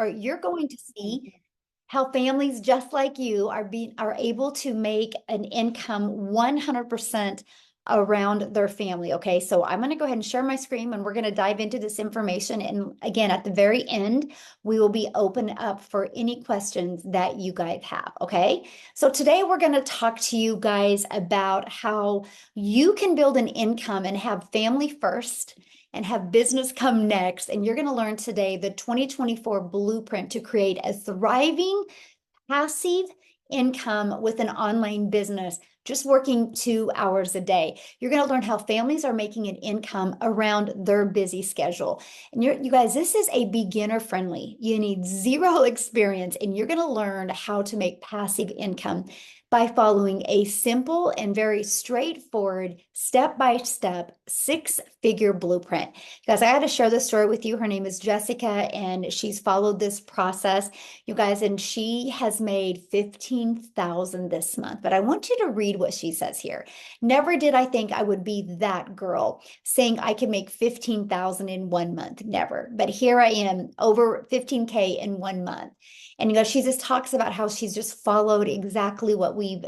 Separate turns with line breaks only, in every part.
you're going to see how families just like you are able to make an income 100% around their family. Okay, so I'm going to go ahead and share my screen and we're going to dive into this information. And again, at the very end, we will be open up for any questions that you guys have. Okay, so today we're going to talk to you guys about how you can build an income and have family first and have business come next. And you're going to learn today the 2024 blueprint to create a thriving passive income with an online business, just working 2 hours a day. You're going to learn how families are making an income around their busy schedule. And you guys, this is a beginner friendly. You need zero experience, and you're going to learn how to make passive income by following a simple and very straightforward step-by-step six-figure blueprint. Guys, I had to share this story with you. Her name is Jessica, and she's followed this process, you guys, and she has made 15,000 this month. But I want you to read what she says here. Never did I think I would be that girl saying I could make 15,000 in 1 month. Never. But here I am, over 15K in 1 month. And you know, she just talks about how she's just followed exactly what we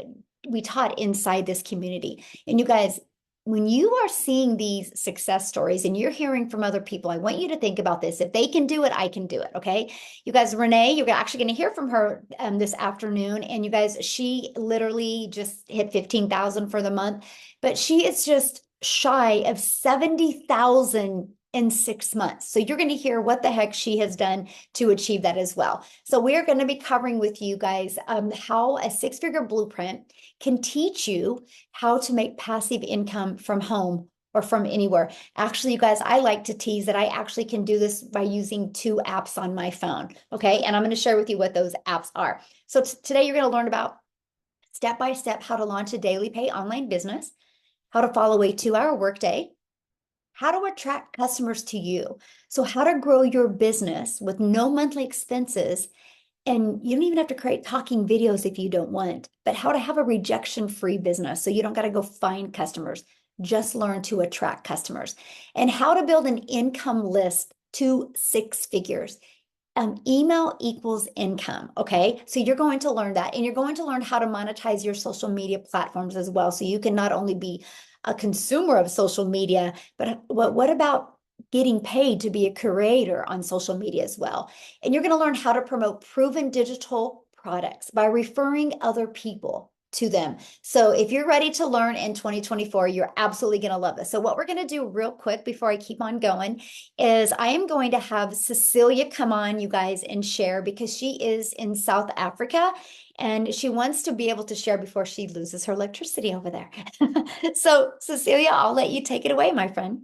taught inside this community. And you guys, when you are seeing these success stories and you're hearing from other people, I want you to think about this. If they can do it, I can do it. Okay. You guys, Renee, you're actually going to hear from her this afternoon. And you guys, she literally just hit 15,000 for the month, but she is just shy of 70,000 in 6 months. So you're going to hear what the heck she has done to achieve that as well. So we're going to be covering with you guys how a six-figure blueprint can teach you how to make passive income from home or from anywhere. Actually, you guys, I like to tease that I actually can do this by using 2 apps on my phone. Okay. And I'm going to share with you what those apps are. So today you're going to learn about step-by-step how to launch a daily pay online business, how to follow a 2-hour workday, how to attract customers to you. So how to grow your business with no monthly expenses. And you don't even have to create talking videos if you don't want, but how to have a rejection-free business. So you don't got to go find customers, just learn to attract customers, and how to build an income list to 6 figures. Email equals income. Okay. So you're going to learn that, and you're going to learn how to monetize your social media platforms as well. So you can not only be a consumer of social media, but what about getting paid to be a creator on social media as well? And you're going to learn how to promote proven digital products by referring other people to them. So if you're ready to learn in 2024, you're absolutely going to love this. So what we're going to do real quick before I keep on going is I am going to have Cecilia come on, you guys, and share, because she is in South Africa and she wants to be able to share before she loses her electricity over there. So Cecilia, I'll let you take it away, my friend.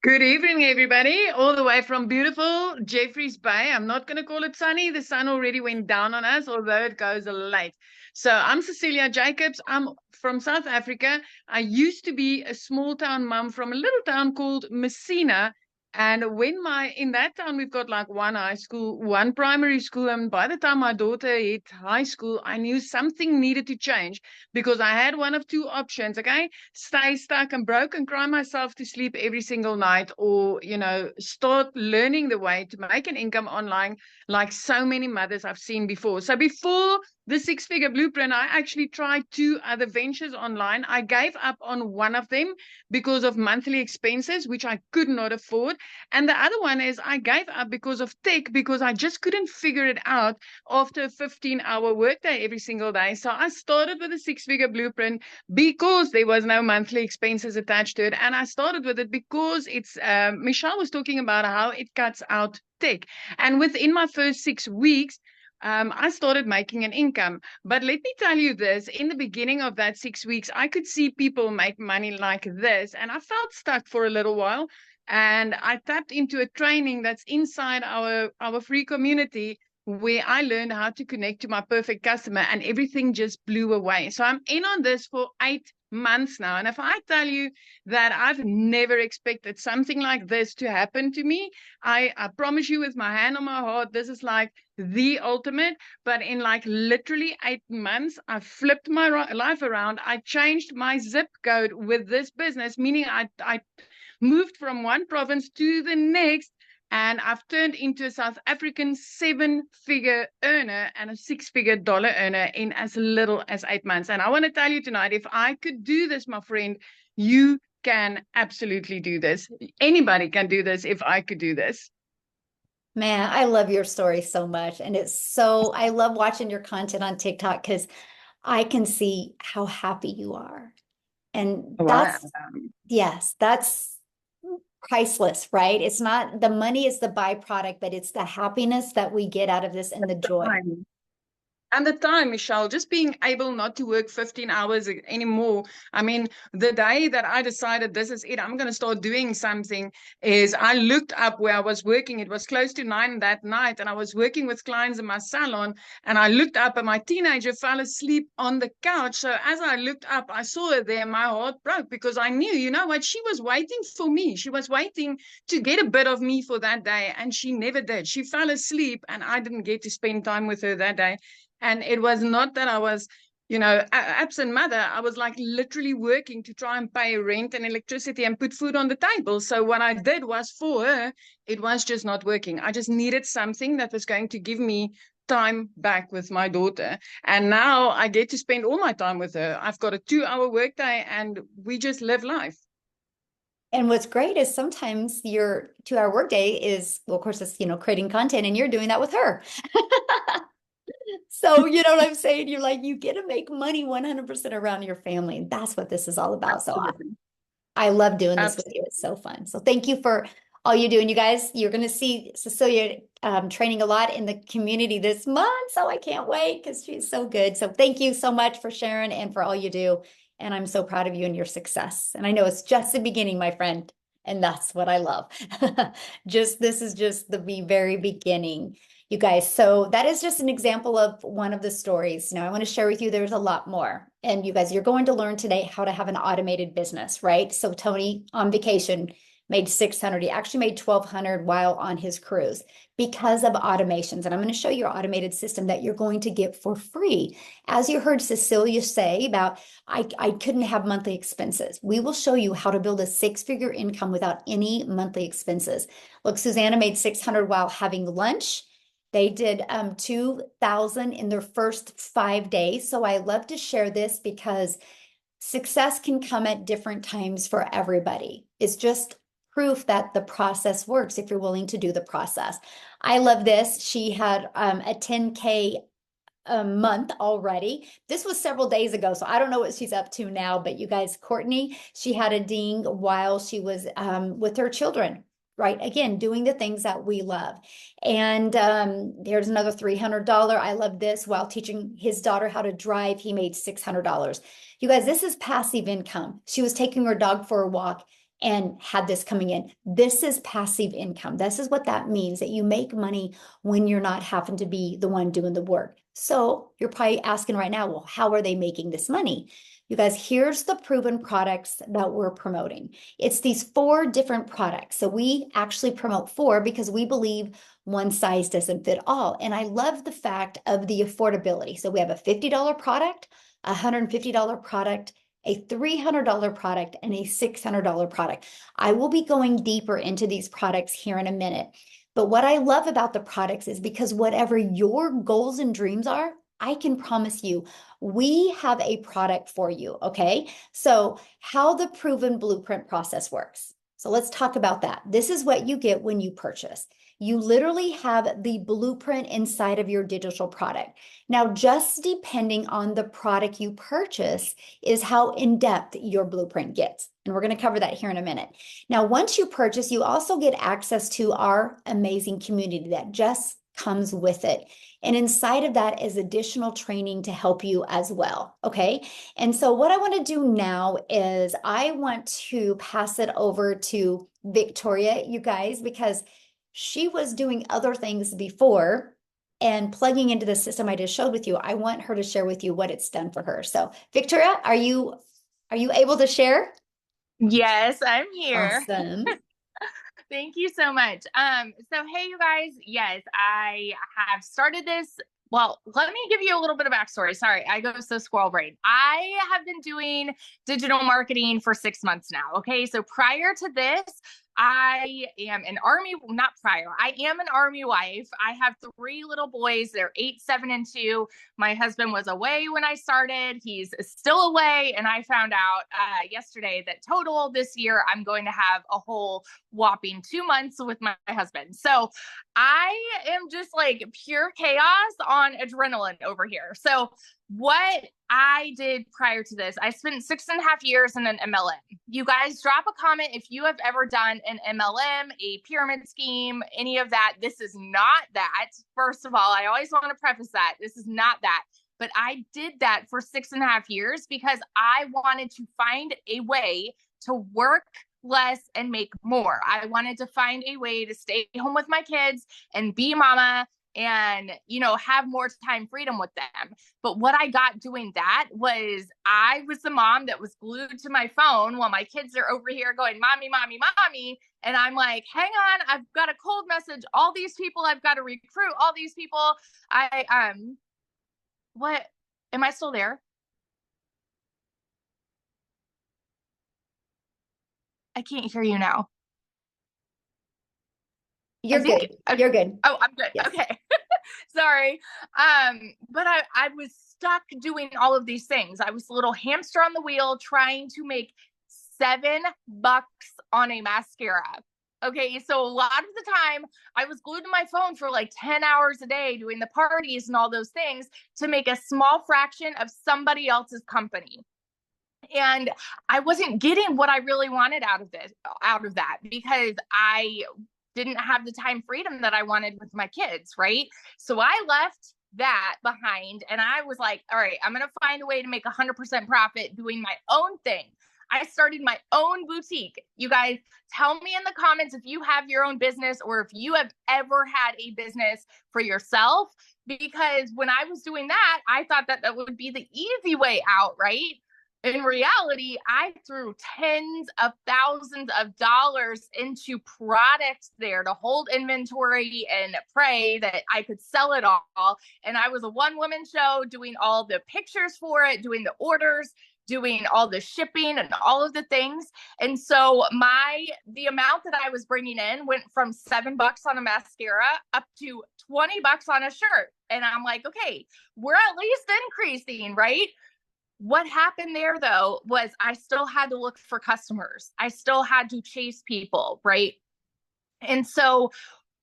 Good evening, everybody, all the way from beautiful Jeffreys Bay. I'm not going to call it sunny. The sun already went down on us, although it goes late. So I'm Cecilia Jacobs. I'm from South Africa. I used to be a small town mum from a little town called Messina. And in that town, we've got like one high school, one primary school. And by the time my daughter hit high school, I knew something needed to change, because I had one of 2 options. Okay. Stay stuck and broke and cry myself to sleep every single night, or, start learning the way to make an income online, like so many mothers I've seen before. So before the 6-figure blueprint, I actually tried 2 other ventures online. I gave up on one of them because of monthly expenses, which I could not afford. And the other one is I gave up because of tech, because I just couldn't figure it out after a 15-hour workday every single day. So I started with a 6-figure blueprint because there was no monthly expenses attached to it. And I started with it because Michelle was talking about how it cuts out tech. And within my first 6 weeks, I started making an income. But let me tell you this, in the beginning of that 6 weeks, I could see people make money like this, and I felt stuck for a little while. And I tapped into a training that's inside our free community, where I learned how to connect to my perfect customer, and everything just blew away. So I'm in on this for 8 months now. And if I tell you that I've never expected something like this to happen to me, I promise you with my hand on my heart, this is like the ultimate. But in like literally 8 months, I flipped my life around. I changed my zip code with this business, meaning I moved from one province to the next and I've turned into a South African 7-figure earner and a six-figure dollar earner in as little as 8 months. And I want to tell you tonight, if I could do this, my friend, you can absolutely do this. Anybody can do this if I could do this.
Man, I love your story so much. And I love watching your content on TikTok because I can see how happy you are. And
Wow.
yes, that's priceless, right? It's not the money is the byproduct, but it's the happiness that we get out of this and the joy.
And the time, Michelle, just being able not to work 15 hours anymore. I mean, the day that I decided this is it, I'm going to start doing something, is I looked up where I was working. It was close to 9 that night, and I was working with clients in my salon. And I looked up, and my teenager fell asleep on the couch. So as I looked up, I saw her there. My heart broke because I knew, you know what, she was waiting for me. She was waiting to get a bit of me for that day, and she never did. She fell asleep, and I didn't get to spend time with her that day. And it was not that I was, absent mother. I was like literally working to try and pay rent and electricity and put food on the table. So what I did was for her, it was just not working. I just needed something that was going to give me time back with my daughter. And now I get to spend all my time with her. I've got a 2-hour workday and we just live life.
And what's great is sometimes your 2-hour workday is, well, of course, it's, creating content and you're doing that with her. So, you know what I'm saying? You're like, you get to make money 100% around your family. And that's what this is all about. So
Absolutely.
I love doing this with you.
Absolutely.
It's so fun. So thank you for all you do. And you guys, you're going to see Cecilia training a lot in the community this month. So I can't wait because she's so good. So thank you so much for sharing and for all you do. And I'm so proud of you and your success. And I know it's just the beginning, my friend. And that's what I love. This is just the very beginning, you guys. So that is just an example of one of the stories. Now I want to share with you, there's a lot more. And you guys, you're going to learn today how to have an automated business, right? So Tony on vacation made 600. He actually made 1,200 while on his cruise because of automations. And I'm going to show you your automated system that you're going to get for free. As you heard Cecilia say about, I couldn't have monthly expenses. We will show you how to build a 6-figure income without any monthly expenses. Look, Susanna made 600 while having lunch. They did 2,000 in their first 5 days. So I love to share this because success can come at different times for everybody. It's just proof that the process works if you're willing to do the process. I love this. She had a 10K a month already. This was several days ago, so I don't know what she's up to now, but you guys, Courtney, she had a ding while she was with her children, right? Again, doing the things that we love. And there's another $300. I love this. While teaching his daughter how to drive, he made $600. You guys, this is passive income. She was taking her dog for a walk and had this coming in. This is passive income. This is what that means, that you make money when you're not having to be the one doing the work. So you're probably asking right now, well, how are they making this money? You guys, here's the proven products that we're promoting. It's these 4 different products. So we actually promote 4 because we believe one size doesn't fit all. And I love the fact of the affordability. So we have a $50 product, a $150 product, a $300 product, and a $600 product. I will be going deeper into these products here in a minute. But what I love about the products is because whatever your goals and dreams are, I can promise you, we have a product for you, okay? So how the proven blueprint process works. So let's talk about that. This is what you get when you purchase. You literally have the blueprint inside of your digital product. Now, just depending on the product you purchase is how in-depth your blueprint gets. And we're going to cover that here in a minute. Now, once you purchase, you also get access to our amazing community that just comes with it. And inside of that is additional training to help you as well. Okay. And so what I want to do now is I want to pass it over to Victoria, you guys, because she was doing other things before and plugging into the system I just showed with you. I want her to share with you what it's done for her. So Victoria, are you able to share?
Yes, I'm here.
Awesome.
Thank you so much. So hey, you guys, yes, I have started this. Well, let me give you a little bit of backstory. Sorry, I go so squirrel brain. I have been doing digital marketing for 6 months now. Okay. So prior to this, I am an Army, not prior. I am an Army wife. I have 3 little boys. They're 8, 7, and 2. My husband was away when I started. He's still away. And I found out yesterday that total this year, I'm going to have a whole whopping 2 months with my husband. So I am just like pure chaos on adrenaline over here. So what I did prior to this, I spent 6.5 years in an MLM. You guys drop a comment if you have ever done an MLM, a pyramid scheme, any of that. This is not that. First of all, I always want to preface that. This is not that. But I did that for 6.5 years because I wanted to find a way to work less and make more. I wanted to find a way to stay home with my kids and be mama and, you know, have more time freedom with them. But what I got doing that was I was the mom that was glued to my phone while my kids are over here going, mommy, mommy, mommy. And I'm like, hang on, I've got a cold message. All these people, I've got to recruit all these people. What, am I still there? I can't hear you now.
You're good. You're good.
Oh, I'm good.
Yes.
Okay. Sorry. But I was stuck doing all of these things. I was a little hamster on the wheel trying to make $7 on a mascara. Okay. So a lot of the time I was glued to my phone for like 10 hours a day doing the parties and all those things to make a small fraction of somebody else's company. And I wasn't getting what I really wanted out of that, because I didn't have the time freedom that I wanted with my kids, right? So I left that behind and I was like, all right, I'm going to find a way to make 100% profit doing my own thing. I started my own boutique. You guys tell me in the comments if you have your own business or if you have ever had a business for yourself, because when I was doing that, I thought that that would be the easy way out, right? In reality, I threw tens of thousands of dollars into products there to hold inventory and pray that I could sell it all. And I was a one-woman show doing all the pictures for it, doing the orders, doing all the shipping and all of the things. And so the amount that I was bringing in went from $7 on a mascara up to $20 on a shirt. And I'm like, okay, we're at least increasing, right? What happened there, though, was I still had to look for customers. I still had to chase people, right? And so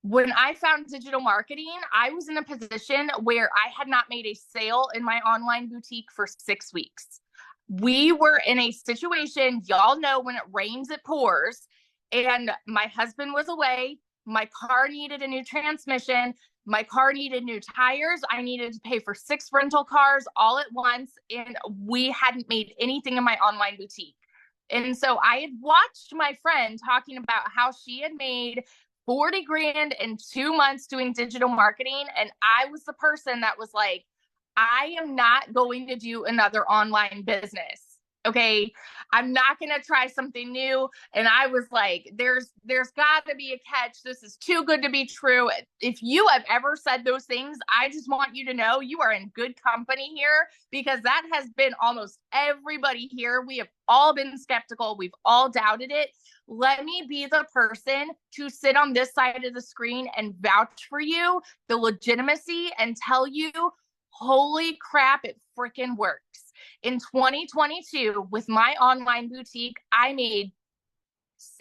when I found digital marketing, I was in a position where I had not made a sale in my online boutique for 6 weeks. We were in a situation, y'all know when it rains, it pours. And my husband was away. My car needed a new transmission. My car needed new tires. I needed to pay for 6 rental cars all at once. And we hadn't made anything in my online boutique. And so I had watched my friend talking about how she had made 40 grand in 2 months doing digital marketing. And I was the person that was like, I am not going to do another online business. Okay. I'm not going to try something new. And I was like, there's got to be a catch. This is too good to be true. If you have ever said those things, I just want you to know you are in good company here, because that has been almost everybody here. We have all been skeptical. We've all doubted it. Let me be the person to sit on this side of the screen and vouch for you, the legitimacy, and tell you, holy crap, it freaking works. In 2022, with my online boutique, I made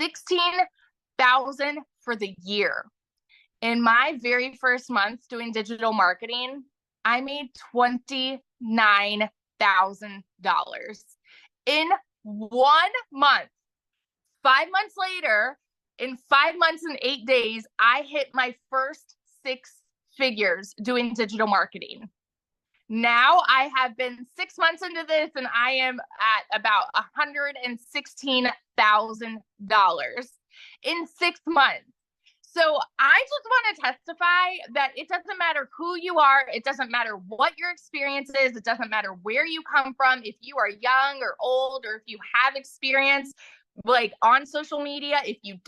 $16,000 for the year. In my very first month doing digital marketing, I made $29,000 in 1 month. 5 months later, in 5 months and 8 days, I hit my first 6 figures doing digital marketing. Now I have been 6 months into this and I am at about $116,000 in 6 months. So I just want to testify that it doesn't matter who you are. It doesn't matter what your experience is. It doesn't matter where you come from. If you are young or old, or if you have experience like on social media, if you've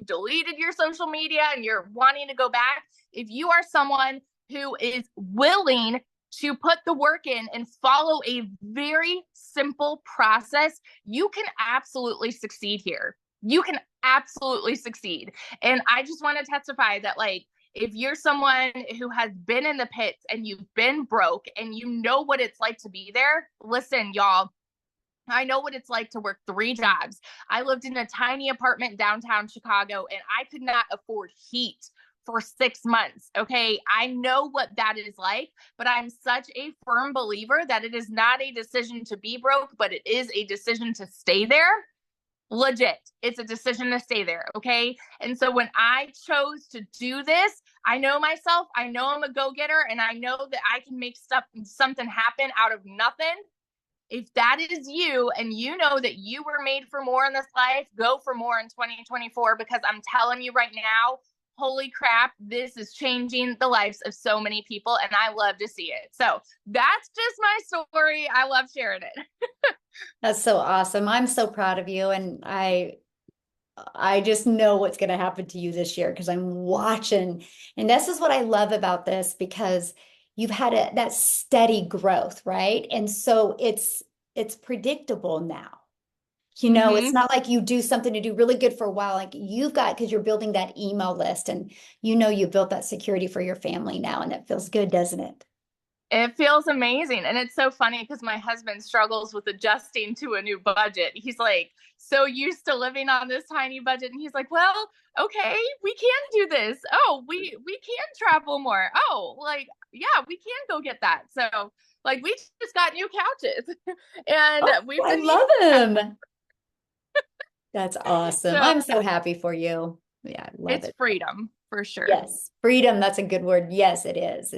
deleted your social media and you're wanting to go back, if you are someone who is willing to put the work in and follow a very simple process, you can absolutely succeed here. you can absolutely succeed. And I just want to testify that, like, if you're someone who has been in the pits and you've been broke and you know what it's like to be there, listen, y'all, I know what it's like to work 3 jobs. I lived in a tiny apartment downtown Chicago and I could not afford heat for 6 months. Okay. I know what that is like, but I'm such a firm believer that it is not a decision to be broke, but it is a decision to stay there. Legit. It's a decision to stay there. Okay. And so when I chose to do this, I know myself, I know I'm a go-getter, and I know that I can make something happen out of nothing. If that is you and you know that you were made for more in this life, go for more in 2024, because I'm telling you right now, holy crap, this is changing the lives of so many people, and I love to see it. So that's just my story. I love sharing it.
That's so awesome. I'm so proud of you. And I just know what's going to happen to you this year because I'm watching. And this is what I love about this, because you've had that steady growth, right? And so it's predictable now. You know, it's not like you do something to do really good for a while. Like you've got, because you're building that email list and you know you've built that security for your family now, and that feels good, doesn't it?
It feels amazing. And it's so funny because my husband struggles with adjusting to a new budget. He's like so used to living on this tiny budget. And he's like, well, okay, we can do this. Oh, we can travel more. Oh, like, yeah, we can go get that. So like we just got new couches and
Oh,
we've
I
been
love
using
him. That's awesome.
so
I'm so happy for you. Yeah, I love
it's
it.
freedom for sure.
Yes, freedom, that's a good word. Yes, it is.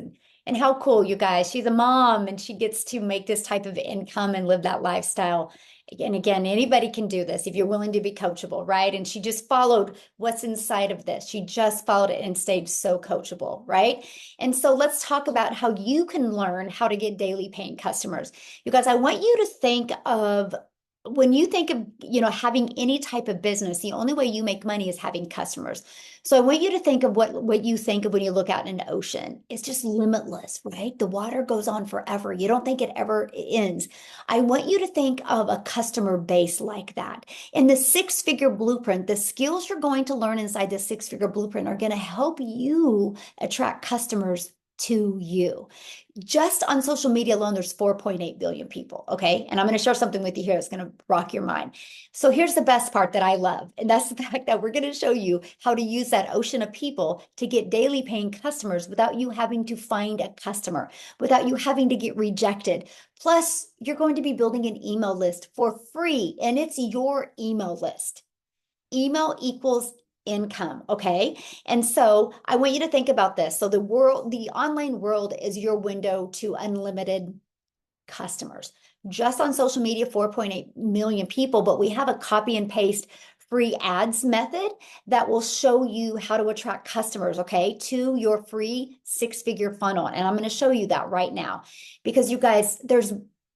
And how cool, you guys. She's a mom and she gets to make this type of income and live that lifestyle. And again, anybody can do this if you're willing to be coachable, right? And she just followed what's inside of this. She just followed it and stayed so coachable, right? And so let's talk about how you can learn how to get daily paying customers. You guys, I want you to think of, when you think of, having any type of business, the only way you make money is having customers. So I want you to think of what you think of when you look out in an ocean. It's just limitless, right? The water goes on forever. You don't think it ever ends. I want you to think of a customer base like that. In the six-figure blueprint, the skills you're going to learn inside the six-figure blueprint are going to help you attract customers to you. Just on social media alone, there's 4.8 billion people. Okay. And I'm going to share something with you here that's going to rock your mind. So here's the best part that I love. And that's the fact that we're going to show you how to use that ocean of people to get daily paying customers without you having to find a customer, without you having to get rejected. Plus, you're going to be building an email list for free, and it's your email list. Email equals income. Okay. And so I want you to think about this. So the online world is your window to unlimited customers. Just on social media, 4.8 million people, but we have a copy and paste free ads method that will show you how to attract customers, okay, to your free six-figure funnel. And I'm going to show you that right now, because you guys, there's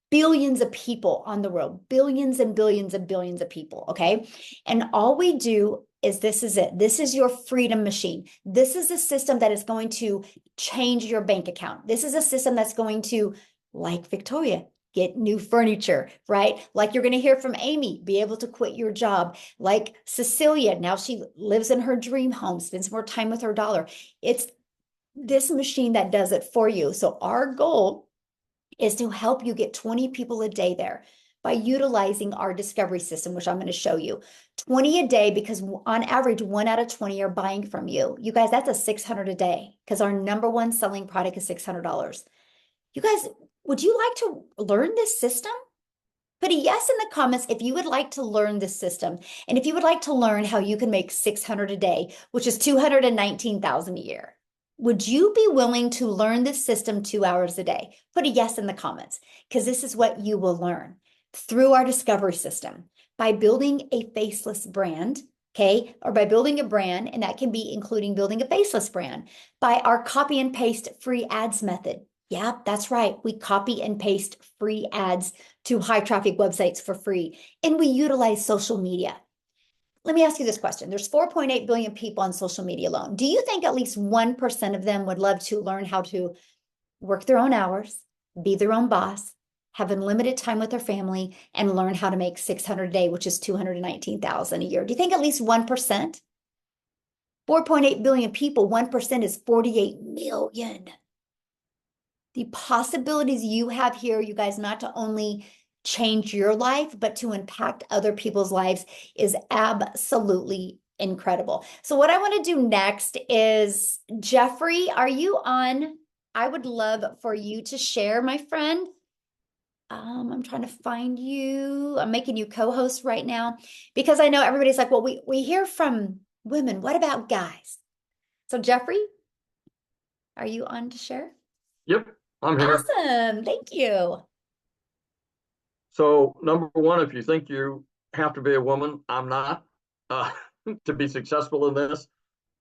billions of people on the world, billions and billions and billions of people, okay? And all we do is, this is it. This is your freedom machine. This is a system that is going to change your bank account. This is a system that's going to, like Victoria, get new furniture, right? Like you're going to hear from Amy, be able to quit your job. Like Cecilia, now she lives in her dream home, spends more time with her daughter. It's this machine that does it for you. So our goal is to help you get 20 people a day there by utilizing our discovery system, which I'm going to show you. 20 a day, because on average, 1 out of 20 are buying from you. You guys, that's a 600 a day, because our number one selling product is $600. You guys, would you like to learn this system? Put a yes in the comments if you would like to learn this system. And if you would like to learn how you can make 600 a day, which is 219,000 a year. Would you be willing to learn this system 2 hours a day? Put a yes in the comments, because this is what you will learn through our discovery system by building a faceless brand, okay? Or by building a brand, and that can be including building a faceless brand, by our copy and paste free ads method. Yeah, that's right. We copy and paste free ads to high traffic websites for free, and we utilize social media. Let me ask you this question. There's 4.8 billion people on social media alone. Do you think at least 1% of them would love to learn how to work their own hours, be their own boss, have unlimited time with their family, and learn how to make 600 a day, which is 219,000 a year. Do you think at least 1%? 4.8 billion people, 1% is 48 million. The possibilities you have here, you guys, not to only change your life, but to impact other people's lives is absolutely incredible. So what I want to do next is, Jeffrey, are you on? I would love for you to share, my friend. I'm trying to find you. I'm making you co-host right now because I know everybody's like, well, we hear from women. What about guys? So Jeffrey, are you on to share?
Yep, I'm here.
Awesome. Thank you.
So number one, if you think you have to be a woman, I'm not, to be successful in this.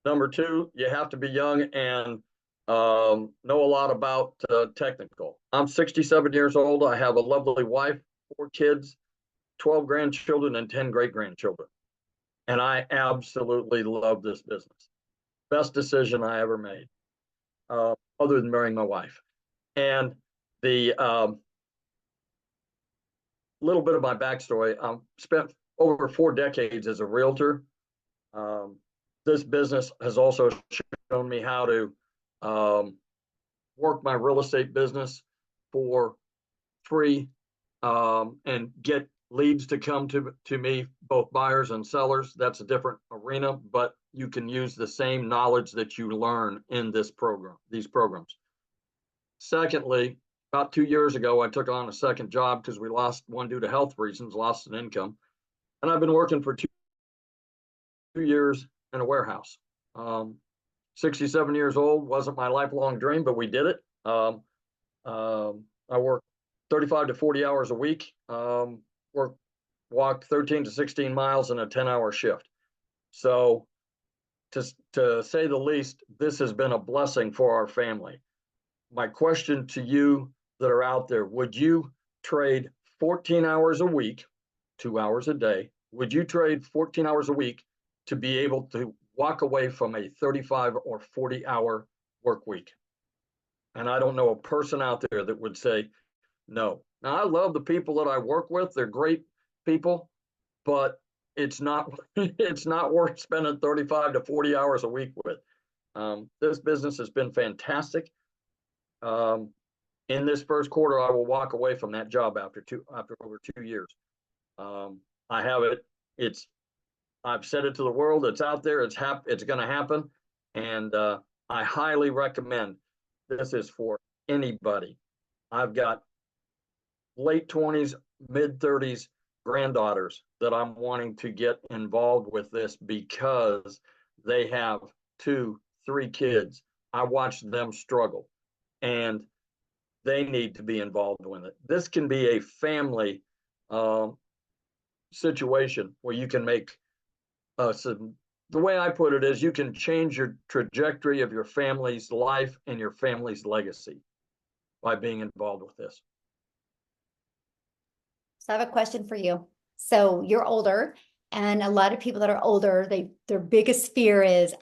Number two, you have to be young and know a lot about technical. I'm 67 years old. I have a lovely wife, 4 kids, 12 grandchildren, and 10 great-grandchildren. And I absolutely love this business. Best decision I ever made, other than marrying my wife. And the little bit of my backstory, I spent over 4 decades as a realtor. This business has also shown me how to work my real estate business for free, and get leads to come to me, both buyers and sellers. That's a different arena, but you can use the same knowledge that you learn in these programs. Secondly, about 2 years ago, I took on a second job because we lost one due to health reasons, lost an income. And I've been working for 2 years in a warehouse. 67 years old, wasn't my lifelong dream, but we did it. I worked 35 to 40 hours a week, walked 13 to 16 miles in a 10-hour shift. So to say the least, this has been a blessing for our family. My question to you that are out there, would you trade 14 hours a week, 2 hours a day? Would you trade 14 hours a week to be able to walk away from a 35 or 40-hour work week? And I don't know a person out there that would say no. Now, I love the people that I work with. They're great people, but it's not it's not worth spending 35 to 40 hours a week with. This business has been fantastic. In this first quarter, I will walk away from that job after over 2 years. I have it. I've said it to the world. It's out there. It's going to happen, and I highly recommend. This is for anybody. I've got late 20s, mid 30s granddaughters that I'm wanting to get involved with this because they have 2, 3 kids. I watched them struggle, and they need to be involved with it. This can be a family situation where you can make the way I put it is you can change your trajectory of your family's life and your family's legacy by being involved with this.
So I have a question for you. So you're older, and a lot of people that are older, their biggest fear is,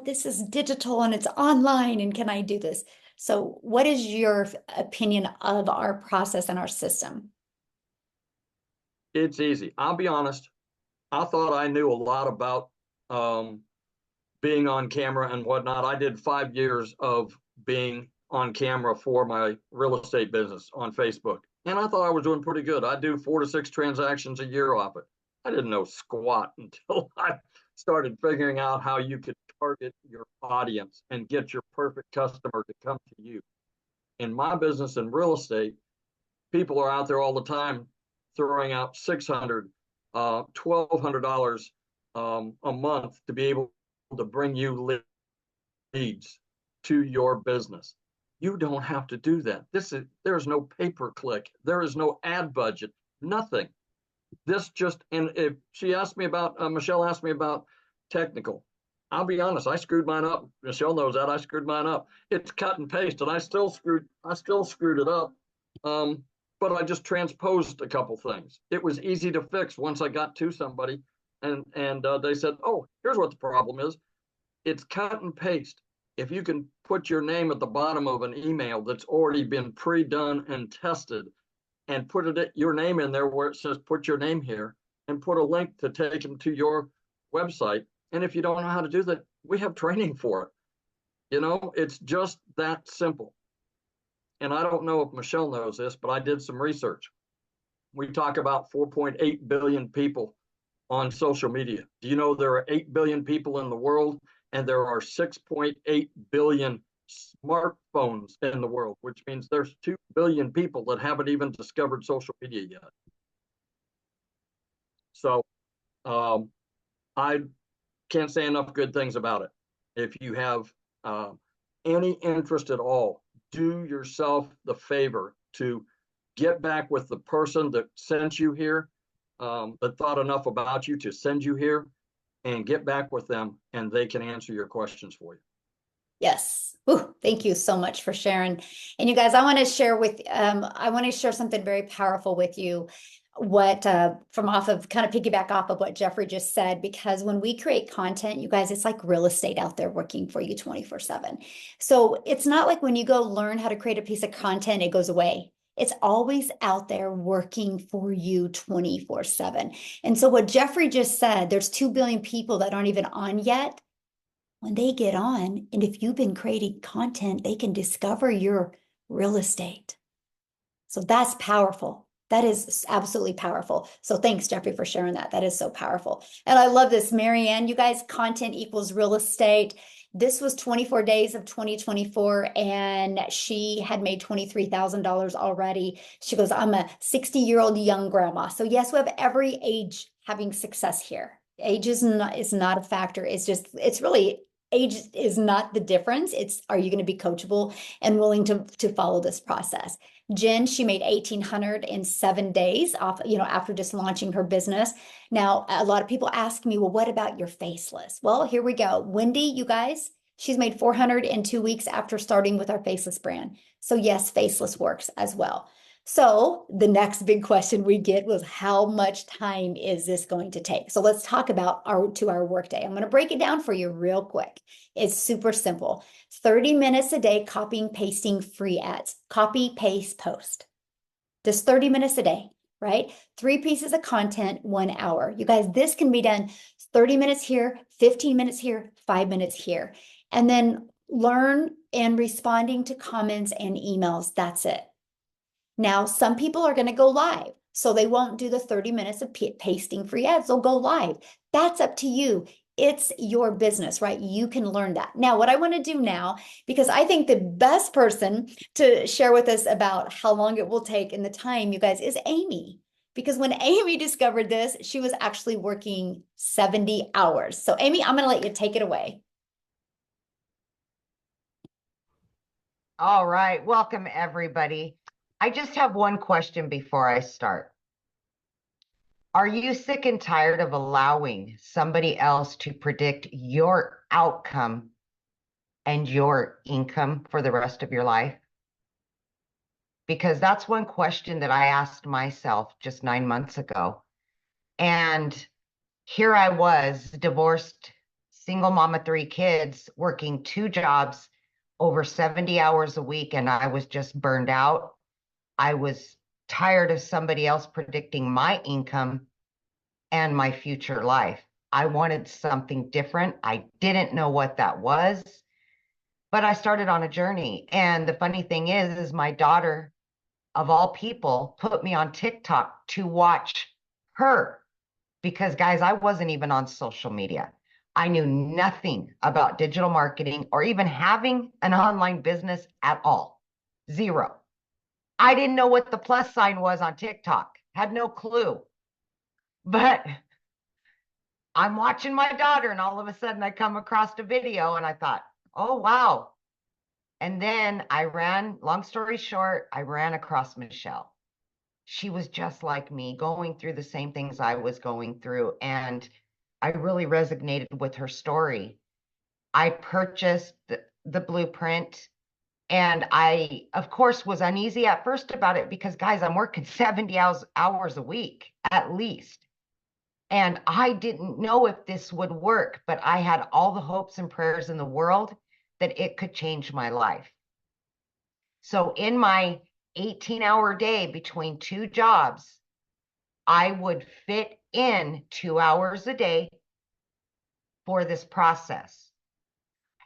this is digital and it's online, and can I do this? So what is your opinion of our process and our system?
It's easy. I'll be honest. I thought I knew a lot about being on camera and whatnot. I did 5 years of being on camera for my real estate business on Facebook. And I thought I was doing pretty good. I do 4 to 6 transactions a year off it. I didn't know squat until I started figuring out how you could target your audience and get your perfect customer to come to you. In my business in real estate, people are out there all the time throwing out $600, $1,200 a month to be able to bring you leads to your business. You don't have to do that. There's no pay-per-click. There is no ad budget, nothing. And if she asked me about, Michelle asked me about technical, I'll be honest, I screwed mine up. Michelle knows that. I screwed mine up. It's cut and paste, and I still screwed it up. But I just transposed a couple things. It was easy to fix once I got to somebody, and they said, oh, here's what the problem is. It's cut and paste. If you can put your name at the bottom of an email that's already been pre-done and tested, and put your name in there where it says put your name here, and put a link to take them to your website. And if you don't know how to do that, we have training for it. It's just that simple. And I don't know if Michelle knows this, but I did some research. We talk about 4.8 billion people on social media. Do you know there are 8 billion people in the world, and there are 6.8 billion smartphones in the world, which means there's 2 billion people that haven't even discovered social media yet. So I can't say enough good things about it. If you have any interest at all, do yourself the favor to get back with the person that sent you here, that thought enough about you to send you here, and get back with them, and they can answer your questions for you.
Yes. Ooh, thank you so much for sharing. And you guys, I want to share something very powerful with you. From off of kind of piggyback off of what Jeffrey just said, because when we create content, you guys, it's like real estate out there working for you 24/7. So it's not like when you go learn how to create a piece of content, it goes away. It's always out there working for you 24/7. And so what Jeffrey just said, there's 2 billion people that aren't even on yet. When they get on, and if you've been creating content, they can discover your real estate. So that's powerful. That is absolutely powerful. So thanks, Jeffrey, for sharing that. That is so powerful. And I love this, Marianne. You guys, content equals real estate. This was 24 days of 2024, and she had made $23,000 already. She goes, I'm a 60-year-old young grandma. So yes, we have every age having success here. Age is not a factor. It's really age is not the difference. It's, are you going to be coachable and willing to follow this process? Jen, she made 1,800 in 7 days off, after just launching her business. Now, a lot of people ask me, well, what about your faceless? Well, here we go. Wendy, you guys, she's made 400 in 2 weeks after starting with our faceless brand. So yes, faceless works as well. So the next big question we get was, how much time is this going to take? So let's talk about our 2-hour workday. I'm going to break it down for you real quick. It's super simple. 30 minutes a day, copying, pasting free ads. Copy, paste, post. Just 30 minutes a day, right? 3 pieces of content, 1 hour. You guys, this can be done 30 minutes here, 15 minutes here, 5 minutes here. And then learn and responding to comments and emails. That's it. Now, some people are going to go live, so they won't do the 30 minutes of pasting free ads. They'll go live. That's up to you. It's your business, right? You can learn that. Now, what I want to do now, because I think the best person to share with us about how long it will take and the time, you guys, is Amy. Because when Amy discovered this, she was actually working 70 hours. So Amy, I'm going to let you take it away.
All right. Welcome, everybody. I just have one question before I start. Are you sick and tired of allowing somebody else to predict your outcome and your income for the rest of your life? Because that's one question that I asked myself just 9 months ago. And here I was, divorced, single mom of 3 kids, working 2 jobs, over 70 hours a week, and I was just burned out. I was tired of somebody else predicting my income and my future life. I wanted something different. I didn't know what that was, but I started on a journey. And the funny thing is my daughter, of all people, put me on TikTok to watch her, because guys, I wasn't even on social media. I knew nothing about digital marketing or even having an online business at all. Zero. I didn't know what the plus sign was on TikTok. Had no clue. But I'm watching my daughter, and all of a sudden I come across a video and I thought, oh, wow. And then long story short, I ran across Michelle. She was just like me, going through the same things I was going through. And I really resonated with her story. I purchased the blueprint. And I, of course, was uneasy at first about it because, guys, I'm working 70 hours a week at least. And I didn't know if this would work, but I had all the hopes and prayers in the world that it could change my life. So in my 18-hour day between two jobs, I would fit in 2 hours a day for this process.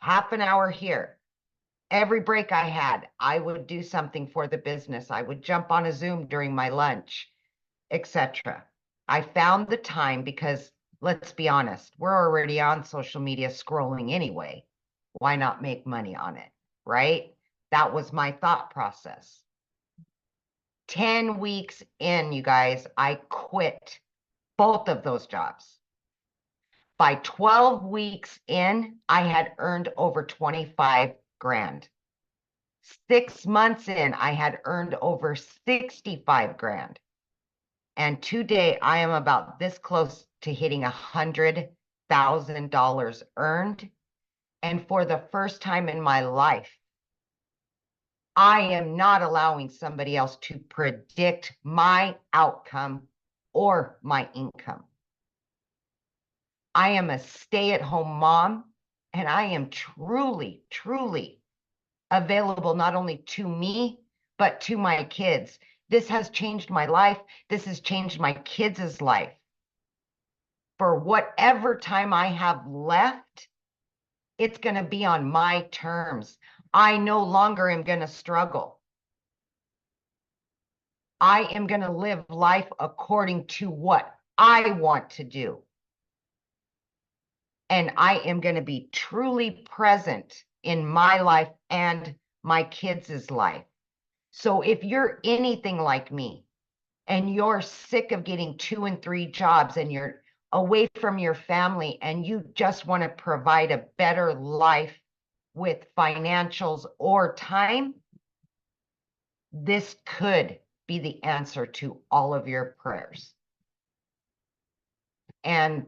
Half an hour here. Every break I had, I would do something for the business. I would jump on a Zoom during my lunch, etc. I found the time because, let's be honest, we're already on social media scrolling anyway. Why not make money on it, right? That was my thought process. 10 weeks in, you guys, I quit both of those jobs. By 12 weeks in, I had earned over 25 grand. 6 months in, I had earned over 65 grand. And today I am about this close to hitting $100,000 earned. And for the first time in my life, I am not allowing somebody else to predict my outcome or my income. I am a stay-at-home mom, and I am truly, truly available not only to me, but to my kids. This has changed my life. This has changed my kids' life. For whatever time I have left, it's going to be on my terms. I no longer am going to struggle. I am going to live life according to what I want to do. And I am going to be truly present in my life and my kids' life. So if you're anything like me and you're sick of getting 2 and 3 jobs and you're away from your family and you just want to provide a better life with financials or time, this could be the answer to all of your prayers. And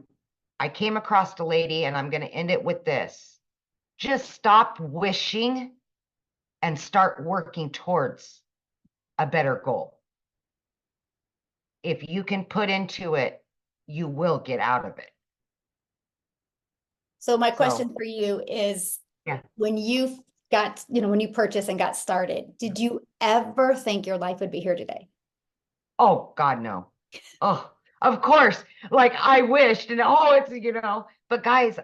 I came across a lady, and I'm going to end it with this. Just stop wishing and start working towards a better goal. If you can put into it, you will get out of it.
So my question for you is,
yeah.
When you got, when you purchased and got started, did you ever think your life would be here today?
Oh, God, no. Oh, of course. Like I wished, and but guys,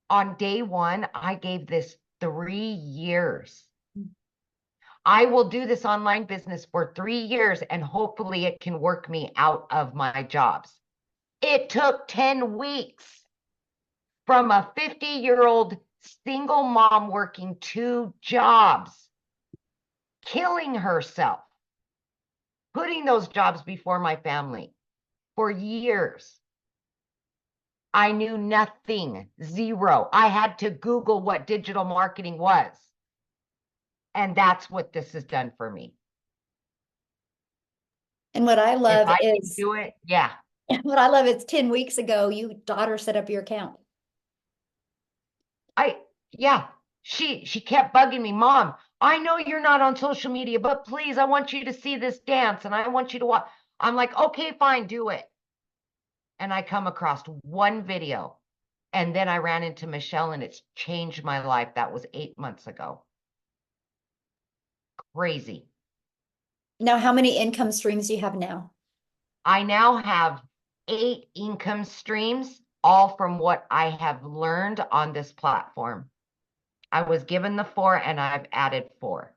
on day one, I gave this 3 years. I will do this online business for 3 years, and hopefully it can work me out of my jobs. It took 10 weeks from a 50-year-old single mom working 2 jobs, killing herself, putting those jobs before my family for years. I knew nothing, zero. I had to Google what digital marketing was. And that's what this has done for me.
And what I love
if I
is
can do it, yeah.
What I love is 10 weeks ago, you daughter set up your account.
Yeah. She kept bugging me, Mom, I know you're not on social media, but please, I want you to see this dance and I want you to watch. I'm like, okay, fine, do it. And I come across one video, and then I ran into Michelle, and it's changed my life. That was 8 months ago. Crazy.
Now, how many income streams do you have now?
I now have 8 income streams, all from what I have learned on this platform. I was given the 4, and I've added 4.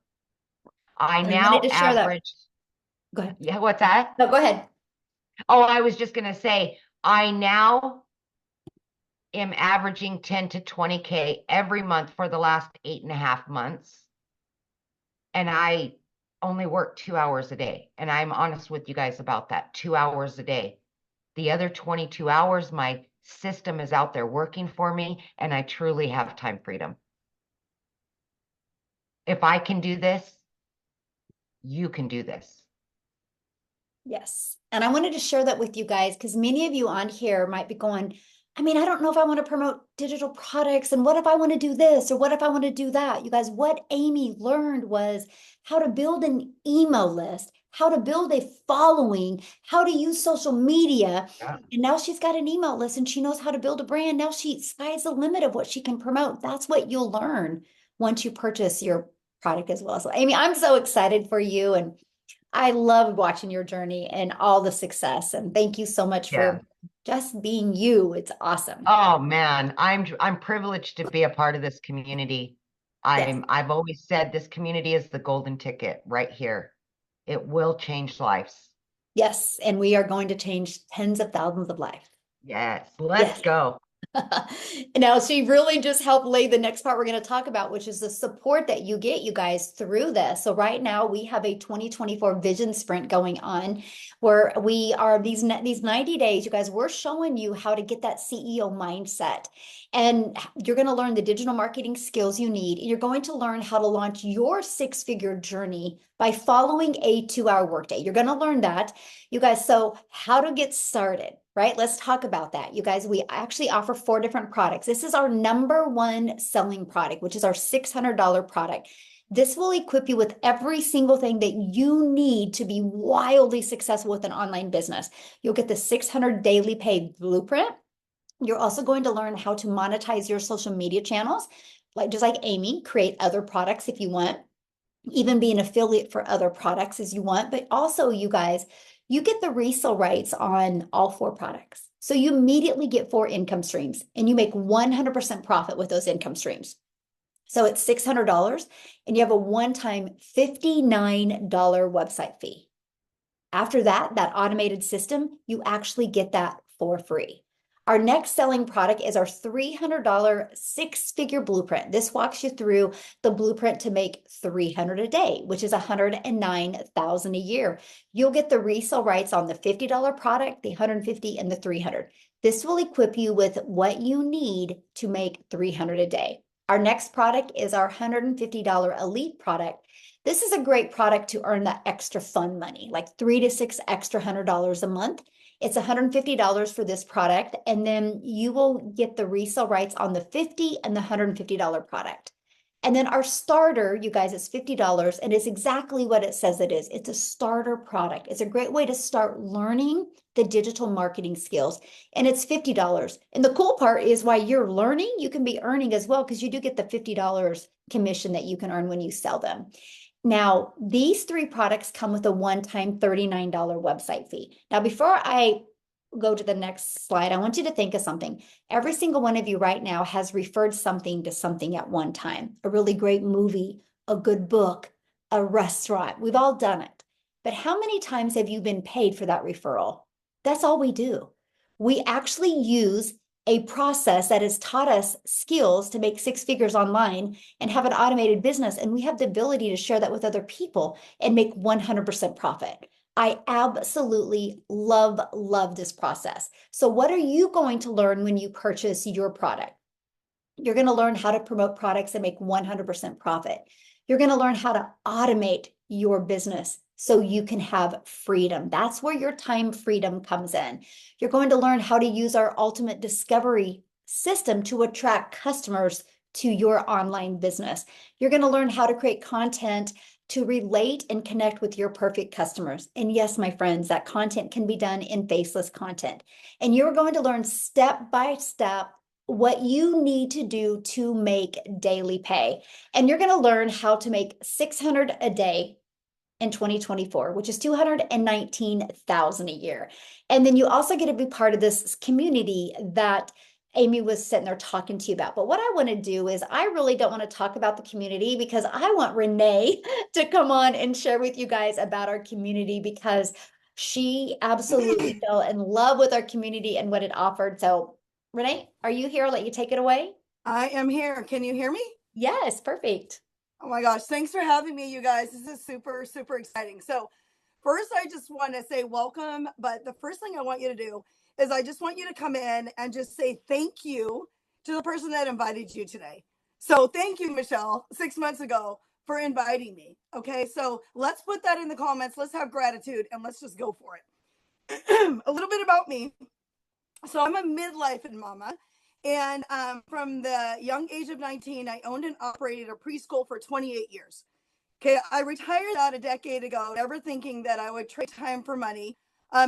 I now average.
Go ahead.
Yeah, what's that?
No, go ahead.
Oh, I was just going to say, I now am averaging 10 to 20K every month for the last 8.5 months. And I only work 2 hours a day. And I'm honest with you guys about that, 2 hours a day. The other 22 hours, my system is out there working for me, and I truly have time freedom. If I can do this, you can do this.
Yes. And I wanted to share that with you guys because many of you on here might be going, I don't know if I want to promote digital products, and what if I want to do this, or what if I want to do that? You guys, what Amy learned was how to build an email list, how to build a following, how to use social media.
Yeah.
And now she's got an email list and she knows how to build a brand. Now sky's the limit of what she can promote. That's what you'll learn once you purchase your product as well. So Amy, I'm so excited for you, and I love watching your journey and all the success. And thank you so much
Yeah.
for just being you. It's awesome.
Oh man, I'm privileged to be a part of this community.
Yes.
I've always said this community is the golden ticket right here. It will change lives.
Yes. And we are going to change tens of thousands of lives.
Yes, let's
Yes.
go.
Now, she really just helped lay the next part we're going to talk about, which is the support that you get, you guys, through this. So right now we have a 2024 vision sprint going on where we are these 90 days, you guys, we're showing you how to get that CEO mindset. And you're going to learn the digital marketing skills you need. You're going to learn how to launch your six-figure journey by following a 2-hour workday. You're going to learn that, you guys. So how to get started, right? Let's talk about that. You guys, we actually offer 4 different products. This is our #1 selling product, which is our $600 product. This will equip you with every single thing that you need to be wildly successful with an online business. You'll get the 600 daily pay blueprint. You're also going to learn how to monetize your social media channels, like just like Amy, create other products if you want, even be an affiliate for other products as you want. But also, you guys, you get the resale rights on all 4 products. So you immediately get 4 income streams and you make 100% profit with those income streams. So it's $600 and you have a one-time $59 website fee. After that, that automated system, you actually get that for free. Our next selling product is our $300 six-figure blueprint. This walks you through the blueprint to make 300 a day, which is 109,000 a year. You'll get the resale rights on the $50 product, the 150, and the 300. This will equip you with what you need to make 300 a day. Our next product is our $150 elite product. This is a great product to earn that extra fun money, like 3 to 6 extra $100 a month. It's $150 for this product, and then you will get the resale rights on the 50 and the $150 product. And then our starter, you guys, is $50, and it's exactly what it says it is. It's a starter product. It's a great way to start learning the digital marketing skills, and it's $50. And the cool part is while you're learning, you can be earning as well because you do get the $50 commission that you can earn when you sell them. Now, these 3 products come with a one-time $39 website fee. Now, before I go to the next slide, I want you to think of something. Every single one of you right now has referred something to something at one time. A really great movie, a good book, a restaurant. We've all done it. But how many times have you been paid for that referral? That's all we do. We actually use a process that has taught us skills to make 6 figures online and have an automated business. And we have the ability to share that with other people and make 100% profit. I absolutely love this process. So what are you going to learn when you purchase your product? You're going to learn how to promote products and make 100% profit. You're going to learn how to automate your business so you can have freedom. That's where your time freedom comes in. You're going to learn how to use our ultimate discovery system to attract customers to your online business. You're going to learn how to create content to relate and connect with your perfect customers. And yes, my friends, that content can be done in faceless content. And you're going to learn step by step what you need to do to make daily pay. And you're going to learn how to make 600 a day in 2024, which is 219,000 a year. And then you also get to be part of this community that Amy was sitting there talking to you about. But what I want to do is I really don't want to talk about the community because I want Renee to come on and share with you guys about our community because she absolutely fell in love with our community and what it offered. So Renee, are you here? I'll let you take it away.
I am here. Can you hear me?
Yes, perfect.
Oh my gosh. Thanks for having me, you guys. This is super, super exciting. So, first, I just want to say welcome. But the first thing I want you to do is I just want you to come in and just say thank you to the person that invited you today. So, thank you, Michelle, 6 months ago for inviting me. Okay. So, let's put that in the comments. Let's have gratitude and let's just go for it. A little bit about me. So, I'm a midlife mama. And from the young age of 19, I owned and operated a preschool for 28 years. Okay, I retired out a decade ago, never thinking that I would trade time for money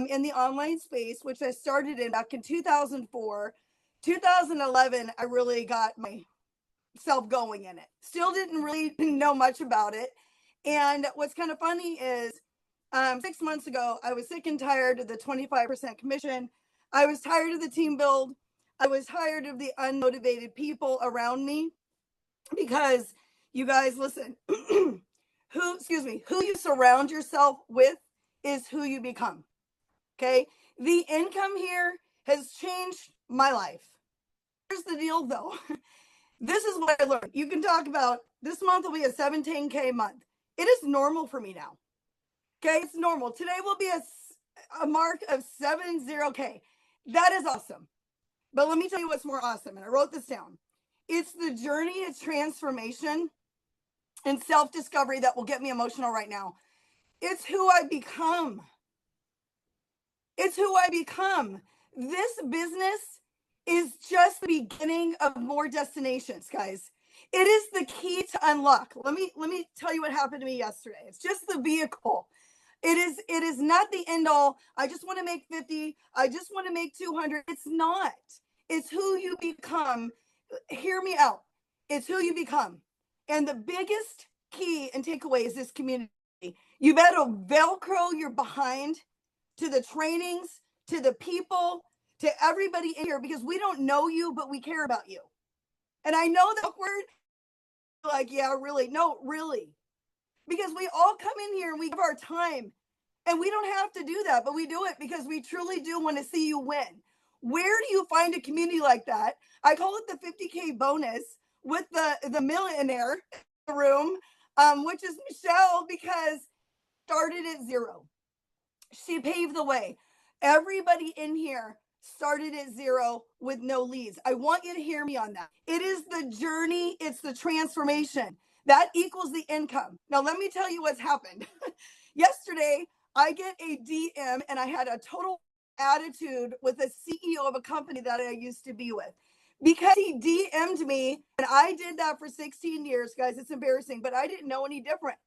in the online space, which I started in back in 2004. 2011, I really got my self going in it. Still didn't really know much about it. And what's kind of funny is 6 months ago, I was sick and tired of the 25% commission. I was tired of the team build. I was tired of the unmotivated people around me because you guys listen, who you surround yourself with is who you become. Okay. The income here has changed my life. Here's the deal though. This is what I learned. You can talk about this month will be a 17K month. It is normal for me now. Okay, it's normal. Today will be a mark of 70K. That is awesome. But let me tell you what's more awesome. And I wrote this down. It's the journey of transformation and self-discovery that will get me emotional right now. It's who I become. It's who I become. This business is just the beginning of more destinations, guys. It is the key to unlock. Let me tell you what happened to me yesterday. It's just the vehicle. It is not the end all. I just want to make 50. I just want to make 200. It's not. It's who you become. Hear me out. It's who you become. And the biggest key and takeaway is this community. You better Velcro your behind to the trainings, to the people, to everybody in here, because we don't know you, but we care about you. And I know that word, like, yeah, really. No, really. Because we all come in here and we give our time, and we don't have to do that, but we do it because we truly do want to see you win. Where do you find a community like that? I call it the 50K bonus with the millionaire in the room, which is Michelle, because started at zero. She paved the way. Everybody in here started at zero with no leads. I want you to hear me on that. It is the journey. It's the transformation. That equals the income. Now, let me tell you what's happened. Yesterday, I get a DM and I had a total attitude with the CEO of a company that I used to be with because he DM'd me, and I did that for 16 years, guys. It's embarrassing, but I didn't know any different.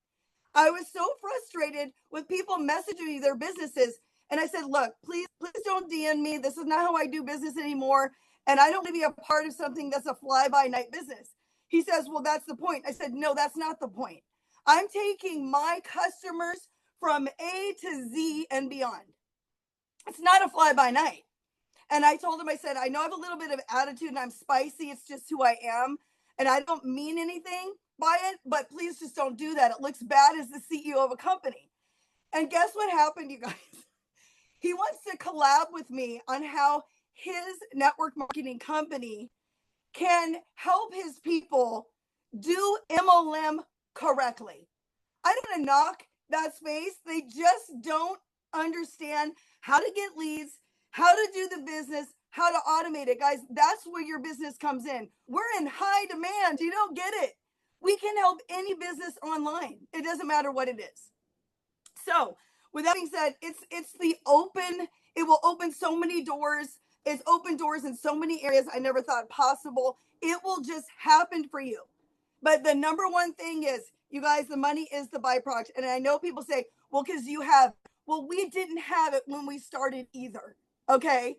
I was so frustrated with people messaging me their businesses. And I said, look, please don't DM me. This is not how I do business anymore. And I don't want to be a part of something that's a fly-by-night business. He says, well, that's the point. I said, no, that's not the point. I'm taking my customers from A to Z and beyond. It's not a fly-by-night. And I told him, I said, I know I have a little bit of attitude and I'm spicy. It's just who I am. And I don't mean anything by it, but please just don't do that. It looks bad as the CEO of a company. And guess what happened, you guys? He wants to collab with me on how his network marketing company can help his people do MLM correctly. I don't want to knock that space. They just don't understand how to get leads, how to do the business, how to automate it. Guys, that's where your business comes in. We're in high demand. You don't get it. We can help any business online. It doesn't matter what it is. So with that being said, it's the open, it will open so many doors. It's open doors in so many areas I never thought possible. It will just happen for you. But the number one thing is, you guys, the money is the byproduct. And I know people say, well, because you have, well, we didn't have it when we started either. Okay.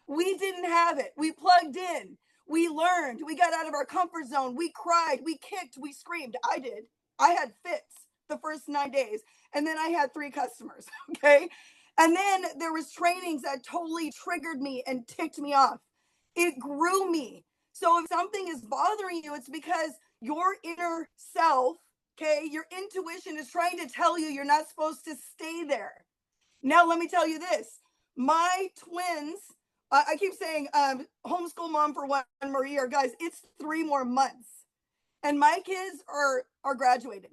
We didn't have it. We plugged in. We learned. We got out of our comfort zone. We cried. We kicked. We screamed. I did. I had fits the first 9 days. And then I had 3 customers. Okay. And then there was trainings that totally triggered me and ticked me off. It grew me. So if something is bothering you, it's because your inner self, okay, your intuition is trying to tell you you're not supposed to stay there. Now, let me tell you this. My twins, I keep saying homeschool mom for one, Maria, guys, it's 3 more months. And my kids are graduating.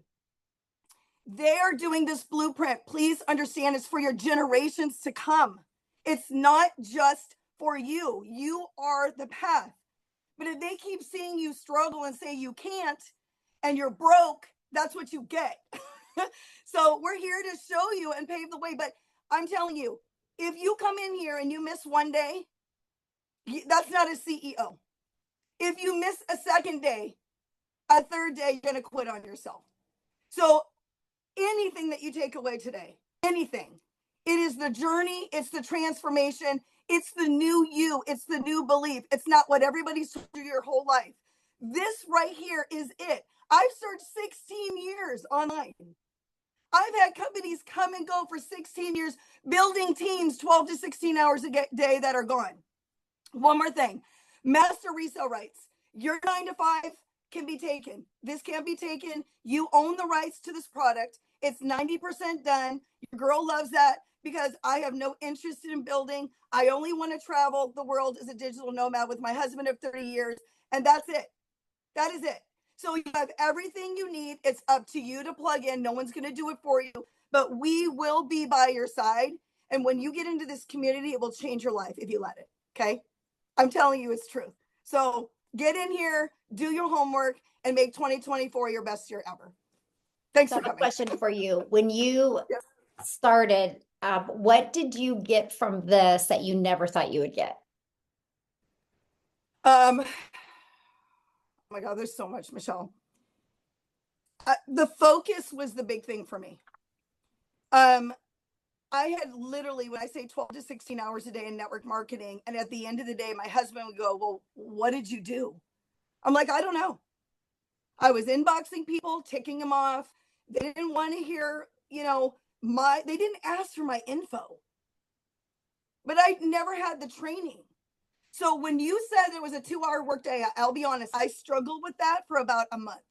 They are doing this blueprint. Please understand, it's for your generations to come. It's not just for you. You are the path. But if they keep seeing you struggle and say you can't and you're broke, that's what you get. So we're here to show you and pave the way. But I'm telling you, if you come in here and you miss one day, that's not a CEO. If you miss a second day, a third day, you're going to quit on yourself. So anything that you take away today, anything, it is the journey, it's the transformation, it's the new you, it's the new belief. It's not what everybody's told you your whole life. This right here is it. I've searched 16 years online. I've had companies come and go for 16 years, building teams 12 to 16 hours a day that are gone. One more thing, master resale rights. Your 9 to 5 can be taken. This can't be taken. You own the rights to this product. It's 90% done. Your girl loves that because I have no interest in building. I only want to travel the world as a digital nomad with my husband of 30 years. And that's it. That is it. So you have everything you need. It's up to you to plug in. No one's going to do it for you, but we will be by your side. And when you get into this community, it will change your life if you let it. Okay. I'm telling you, it's truth. So get in here, do your homework, and make 2024 your best year ever. Thanks
So
for
I have a
coming.
question for you. When you
Yes.
started, what did you get from this that you never thought you would get?
Oh my God, there's so much, Michelle. The focus was the big thing for me. I had literally, when I say 12 to 16 hours a day in network marketing, and at the end of the day, my husband would go, well, what did you do? I'm like, I don't know. I was inboxing people, ticking them off. They didn't want to hear, they didn't ask for my info, but I never had the training. So when you said it was a 2-hour workday, I'll be honest, I struggled with that for about a month.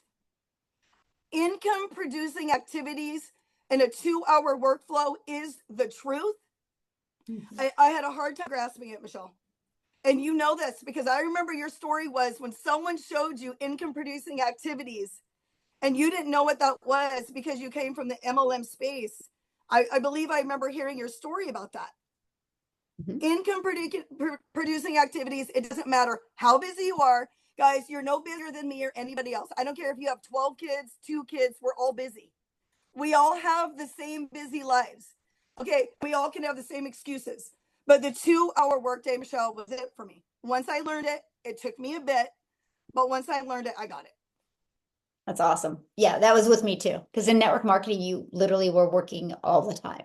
Income producing activities in a 2-hour workflow is the truth. I had a hard time grasping it, Michelle. And you know this because I remember your story was when someone showed you income producing activities and you didn't know what that was because you came from the MLM space. I believe I remember hearing your story about that. Income producing activities, it doesn't matter how busy you are. Guys, you're no bigger than me or anybody else. I don't care if you have 12 kids, 2 kids, we're all busy. We all have the same busy lives. Okay, we all can have the same excuses. But the 2-hour workday, Michelle, was it for me. Once I learned it, it took me a bit, but once I learned it, I got it.
That's awesome. Yeah, that was with me too. Because in network marketing, you literally were working all the time.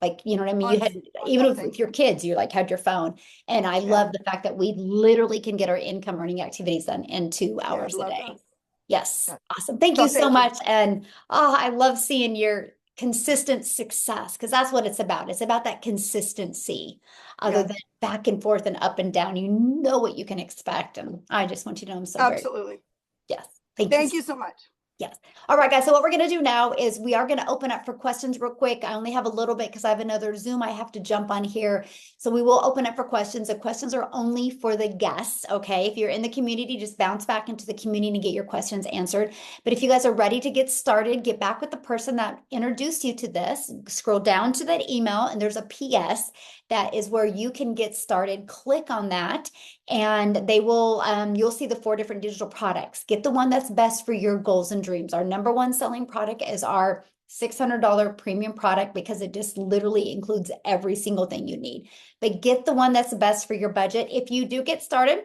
Like, you know what I mean? You had, even with your kids, you like had your phone. And I love the fact that we literally can get our income earning activities done in 2 hours a day.
That.
Yes.
Yeah.
Awesome. Thank you so much. And I love seeing your consistent success because that's what it's about. It's about that consistency other than back and forth and up and down. You know what you can expect. And I just want you to know I'm so
absolutely.
Yes.
Thank you so much.
Yes. All right, guys. So what we're going to do now is we are going to open up for questions real quick. I only have a little bit because I have another Zoom I have to jump on here. So we will open up for questions. The questions are only for the guests. Okay. If you're in the community, just bounce back into the community and get your questions answered. But if you guys are ready to get started, get back with the person that introduced you to this, scroll down to that email and there's a PS that is where you can get started. Click on that and they will, you'll see the 4 different digital products. Get the one that's best for your goals and dreams. Our number one selling product is our $600 premium product because it just literally includes every single thing you need. But get the one that's best for your budget. If you do get started,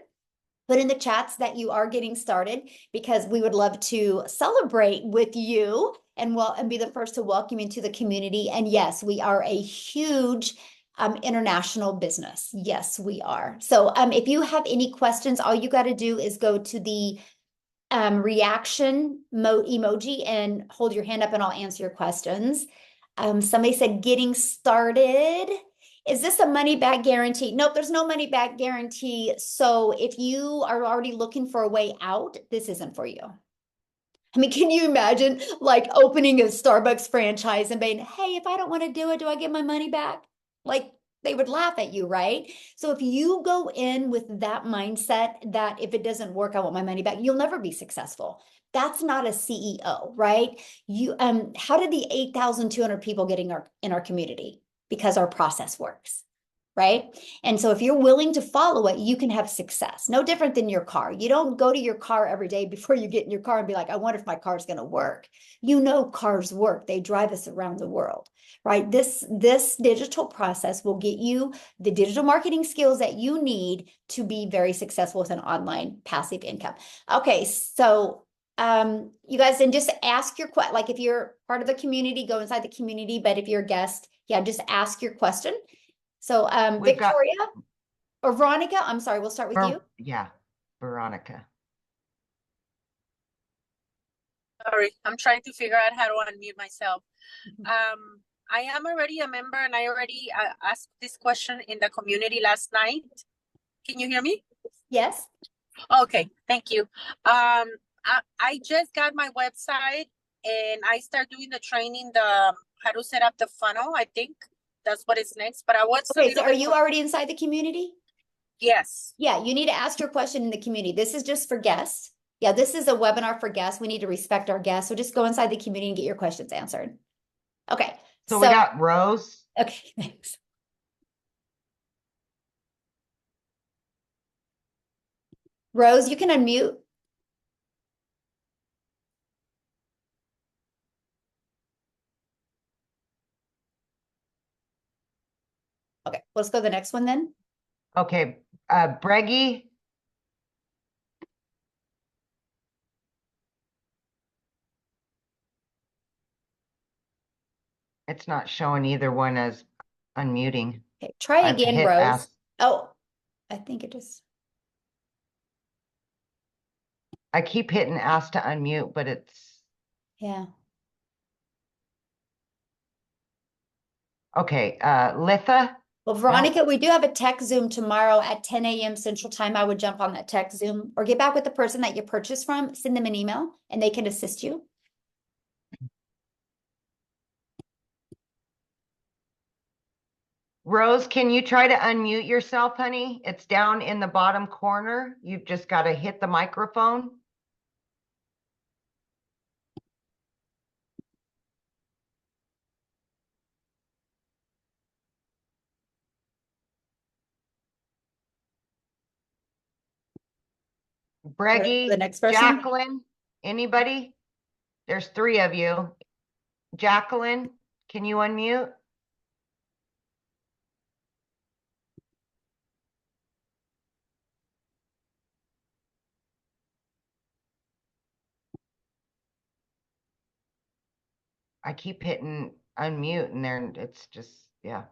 put in the chats that you are getting started because we would love to celebrate with you and be the first to welcome you into the community. And yes, we are a huge international business. Yes, we are. So if you have any questions, all you got to do is go to the reaction mode emoji and hold your hand up and I'll answer your questions. Somebody said getting started. Is this a money back guarantee? Nope, there's no money back guarantee. So if you are already looking for a way out, this isn't for you. I mean, can you imagine like opening a Starbucks franchise and being, hey, if I don't want to do it, do I get my money back? Like they would laugh at you, right? So if you go in with that mindset that if it doesn't work, I want my money back, you'll never be successful. That's not a CEO, right? You how did the 8,200 people get in our community? Because our process works. Right? And so if you're willing to follow it, you can have success. No different than your car. You don't go to your car every day before you get in your car and be like, I wonder if my car's going to work. You know, cars work. They drive us around the world, right? This digital process will get you the digital marketing skills that you need to be very successful with an online passive income. Okay. So you guys then just ask your question. Like if you're part of the community, go inside the community. But if you're a guest, yeah, just ask your question. So Victoria or Veronica, I'm sorry, we'll start with you.
Yeah, Veronica.
Sorry, I'm trying to figure out how to unmute myself. I am already a member and I already asked this question in the community last night. Can you hear me?
Yes.
Okay, thank you. I just got my website and I start doing the training, the how to set up the funnel. I think that's what is next. But I was
Okay, so are you already inside the community?
Yes.
Yeah, you need to ask your question in the community. This is just for guests. Yeah, this is a webinar for guests. We need to respect our guests. So just go inside the community and get your questions answered. Okay.
So we got Rose.
Okay, thanks. Rose, you can unmute. Okay, let's go to the next one then.
Okay, Breggy. It's not showing either one as unmuting.
Okay, try
I've
again,
hit
Rose.
ask.
Oh, I think it just.
I keep hitting ask to unmute, but it's.
Yeah.
Okay, Litha.
Well, Veronica, we do have a tech Zoom tomorrow at 10 a.m. Central Time. I would jump on that tech Zoom or get back with the person that you purchased from, send them an email, and they can assist you.
Rose, can you try to unmute yourself, honey? It's down in the bottom corner. You've just got to hit the microphone. Breggy,
The next person.
Jacqueline, anybody? There's 3 of you. Jacqueline, can you unmute? I keep hitting unmute and there it's just, yeah.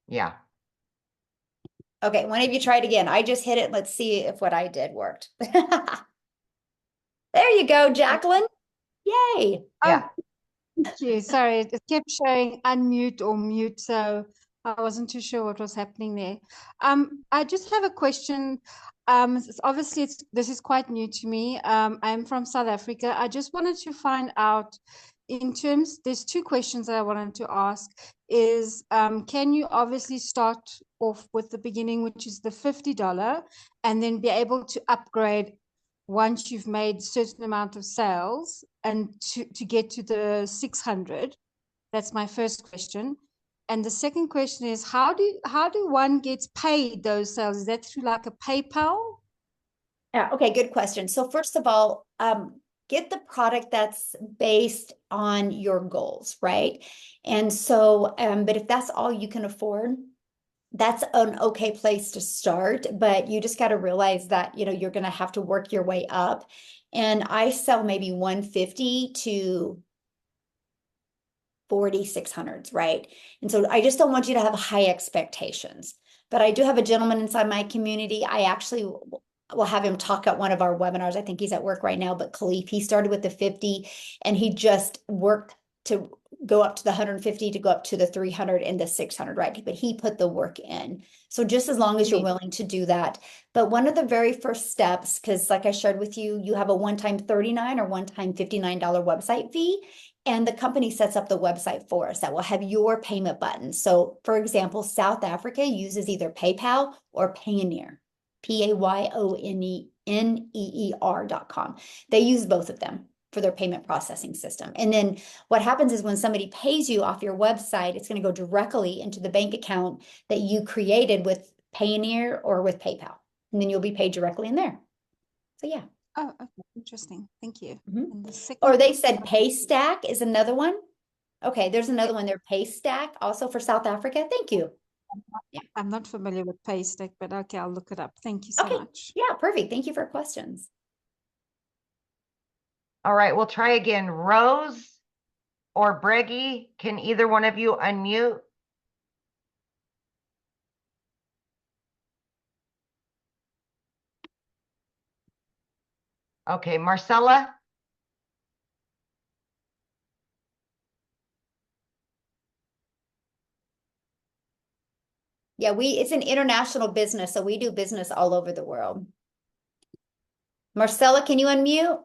Yeah.
Okay, one of you try it again. I just hit it. Let's see if what I did worked. There you go, Jacqueline. Yay.
Yeah.
Thank you. Sorry, it kept showing unmute or mute, so I wasn't too sure what was happening there. I just have a question. Obviously, this is quite new to me. I'm from South Africa. I just wanted to find out in terms, there's 2 questions that I wanted to ask is, can you obviously start off with the beginning, which is the $50, and then be able to upgrade once you've made certain amount of sales and to get to the 600? That's my first question. And the second question is, how do one gets paid those sales? Is that through like a PayPal?
Yeah, okay, good question. So first of all, get the product that's based on your goals, right? And so, but if that's all you can afford, that's an okay place to start, but you just got to realize that, you're going to have to work your way up. And I sell maybe 150 to 4,600s, right? And so I just don't want you to have high expectations. But I do have a gentleman inside my community. I actually will have him talk at one of our webinars. I think he's at work right now, but Khalif, he started with the 50 and he just worked to go up to the 150 to go up to the 300 and the 600, right? But he put the work in. So just as long as you're willing to do that. But one of the very first steps, because like I shared with you, you have a one-time $39 or one-time $59 website fee. And the company sets up the website for us that will have your payment button. So for example, South Africa uses either PayPal or Payoneer, PAYONEER.com. They use both of them for their payment processing system. And then what happens is when somebody pays you off your website, it's going to go directly into the bank account that you created with Payoneer or with PayPal. And then you'll be paid directly in there. So yeah.
Oh, okay. Interesting. Thank you.
Mm-hmm.
And the second
or they said Paystack is another one. Okay, there's another one there, Paystack, also for South Africa. Thank you.
Yeah. I'm not familiar with Paystack, but okay, I'll look it up. Thank you so much.
Yeah, perfect. Thank you for questions.
All right, we'll try again. Rose or Breggy, can either one of you unmute? Okay, Marcella?
Yeah, it's an international business, so we do business all over the world. Marcella, can you unmute?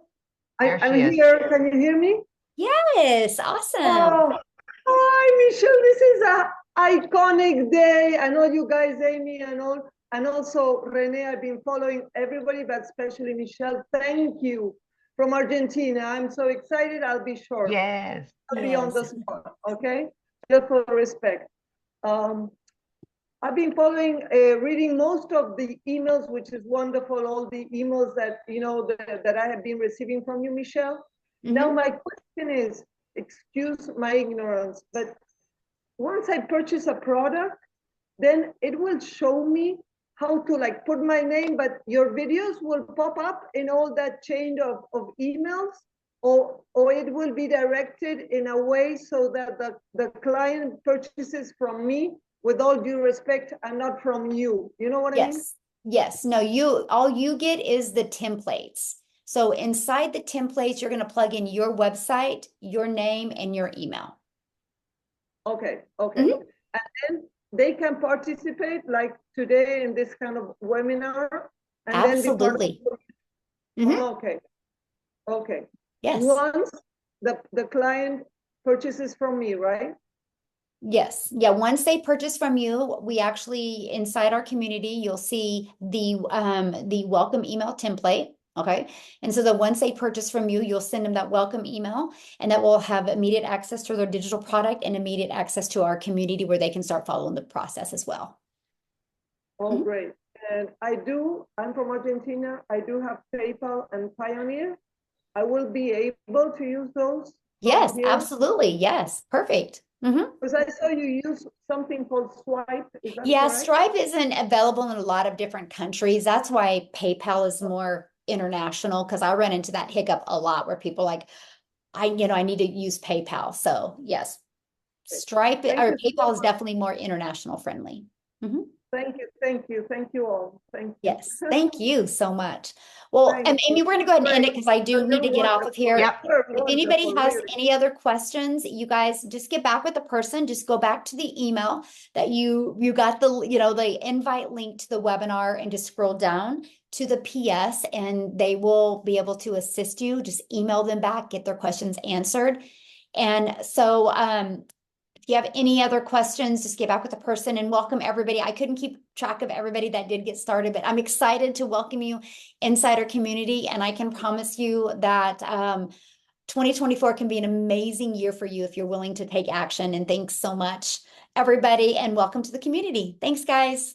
There
I'm
she is.
here. Can you hear me?
Yes, awesome.
Oh, hi, Michelle. This is a iconic day. I know you guys, Amy, and all, and also Renee. I've been following everybody, but especially Michelle. Thank you from Argentina. I'm so excited. I'll be short.
Yes.
I'll be on the spot. Okay, just for respect. I've been following, reading most of the emails, which is wonderful. All the emails that that I have been receiving from you, Michelle. Now my question is, excuse my ignorance, but once I purchase a product, then it will show me how to like put my name, but your videos will pop up in all that chain of emails, or it will be directed in a way so that the client purchases from me with all due respect and not from you. You know what I mean?
Yes. Yes. No, all you get is the templates. So inside the templates, you're going to plug in your website, your name, and your email.
Okay. Okay.
Mhm.
And then they can participate like today in this kind of webinar and then be part of
Absolutely. Mhm.
Okay. Okay.
Yes.
Once the client purchases from me, right?
Yes. Yeah. Once they purchase from you, we actually inside our community, you'll see the welcome email template. Okay. And so that once they purchase from you, you'll send them that welcome email, and that will have immediate access to their digital product and immediate access to our community where they can start following the process as well.
Oh, great. And I'm from Argentina. I do have PayPal and Pioneer. I will be able to use those.
Yes,
here?
absolutely. Yes. Perfect.
Because I saw you use something called Swipe. Is that
Yeah,
correct?
Stripe isn't available in a lot of different countries. That's why PayPal is more international, because I run into that hiccup a lot where people like, I need to use PayPal. So yes, Stripe
Thank
or
you so
PayPal is
much.
definitely more international friendly.
Thank you. Thank you. Thank you all. Thank you.
Yes, thank you so much. Well,
Thank
Amy,
you.
we're going to go ahead and end it
Great.
because I do need to
You're
get off of here.
Yep.
If anybody
Wonderful,
has
really.
any other questions, you guys just get back with the person. Just go back to the email that you got the invite link to the webinar, and just scroll down to the PS, and they will be able to assist you. Just email them back, get their questions answered. And so if you have any other questions, just get back with the person, and welcome everybody. I couldn't keep track of everybody that did get started, but I'm excited to welcome you inside our community. And I can promise you that 2024 can be an amazing year for you if you're willing to take action. And thanks so much, everybody, and welcome to the community. Thanks, guys.